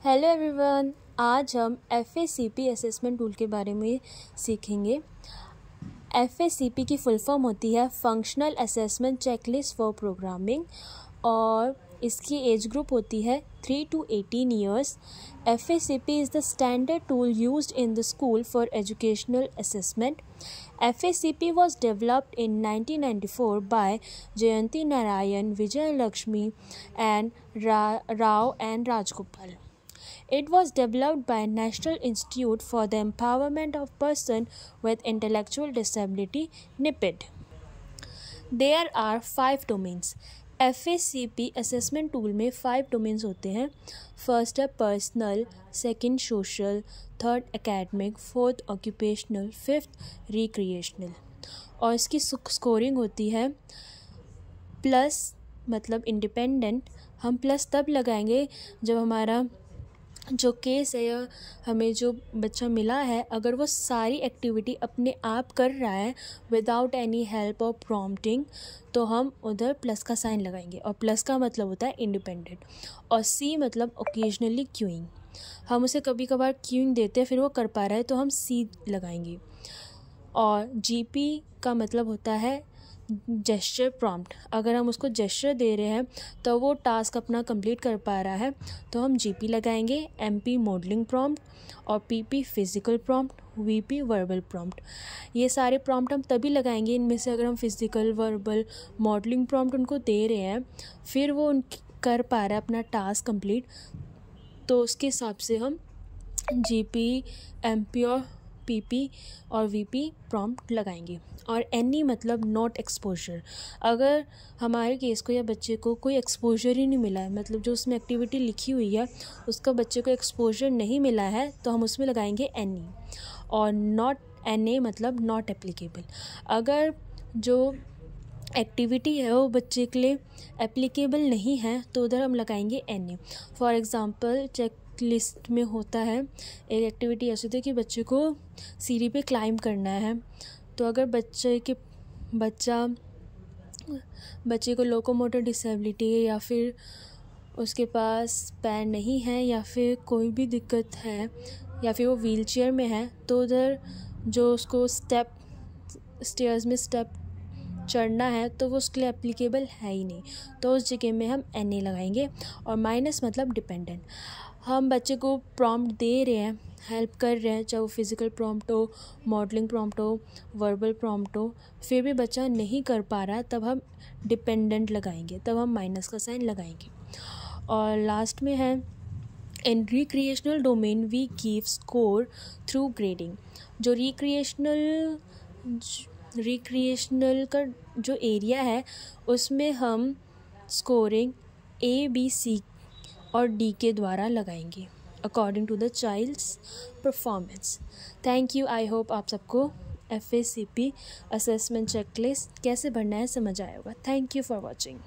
Hello everyone, आज हम FACP assessment tool के बारे में सीखेंगे। FACP की फुल फॉर्म होती है functional assessment checklist for programming और इसकी एज ग्रुप होती है 3 to 18 years। FACP is the standard tool used in the school for educational assessment. FACP was developed in 1994 by Jayanti Narayan, Vijay Lakshmi and Rao and Rajgopal. It was developed by National Institute for the Empowerment of Persons with Intellectual Disability, NIPID. There are 5 domains. FACP assessment tool में 5 domains होते हैं। First है personal, second social, third academic, fourth occupational, fifth recreational. और इसकी scoring होती है plus, मतलब independent. हम प्लस तब लगाएंगे जब हमारा जो केस है या हमें जो बच्चा मिला है, अगर वो सारी एक्टिविटी अपने आप कर रहा है विदाउट एनी हेल्प और प्रॉम्प्टिंग, तो हम उधर प्लस का साइन लगाएंगे। और प्लस का मतलब होता है इंडिपेंडेंट। और सी मतलब ओकेजनली क्यूइंग, हम उसे कभी कभार क्यूइंग देते हैं फिर वो कर पा रहा है तो हम सी लगाएंगे। और GP का मतलब होता है जेस्चर प्रॉम्प्ट, अगर हम उसको जेस्चर दे रहे हैं तो वो टास्क अपना कंप्लीट कर पा रहा है तो हम GP लगाएंगे। MP मॉडलिंग प्रॉम्प्ट और PP physical prompt, VP verbal prompt. ये सारे प्रॉम्प्ट हम तभी लगाएंगे इनमें से अगर हम फिज़िकल, वर्बल, मॉडलिंग प्रॉम्प्ट उनको दे रहे हैं फिर वो कर पा रहा है अपना टास्क कंप्लीट, तो उसके हिसाब से हम GP, MP और PP और VP प्रॉम्प्ट लगाएंगे। और NE मतलब नॉट एक्सपोजर, अगर हमारे केस को या बच्चे को कोई एक्सपोजर ही नहीं मिला है, मतलब जो उसमें एक्टिविटी लिखी हुई है उसका बच्चे को एक्सपोजर नहीं मिला है, तो हम उसमें लगाएंगे NE। और नॉट NA मतलब नॉट एप्लीकेबल, अगर जो एक्टिविटी है वो बच्चे के लिए एप्लीकेबल नहीं है तो उधर हम लगाएंगे NA। For example checklist में होता है एक एक्टिविटी ऐसी होती है कि बच्चे को सीढ़ी पे क्लाइंब करना है, तो अगर बच्चे को लोकोमोटर डिसेबिलिटी है या फिर उसके पास पैर नहीं है या फिर कोई भी दिक्कत है या फिर वो व्हीलचेयर में है, तो उधर जो उसको स्टेयर्स में स्टेप चढ़ना है तो वो उसके लिए एप्लीकेबल है ही नहीं, तो उस जगह में हम NA लगाएंगे। और माइनस मतलब डिपेंडेंट, हम बच्चे को प्रॉम्प्ट दे रहे हैं, हेल्प कर रहे हैं, चाहे वो फिज़िकल प्रॉम्प्ट हो, मॉडलिंग प्रॉम्प्ट हो, वर्बल प्रॉम्प्ट हो, फिर भी बच्चा नहीं कर पा रहा है तब हम डिपेंडेंट लगाएंगे, तब हम माइनस का साइन लगाएंगे। और लास्ट में है in recreational domain we give score through grading. जो रिक्रिएशनल का जो एरिया है उसमें हम स्कोरिंग A, B, C और D के द्वारा लगाएंगे according to the child's performance. Thank you. I hope आप सबको FACP असेसमेंट चेकलिस्ट कैसे भरना है समझ आया होगा। Thank you for watching.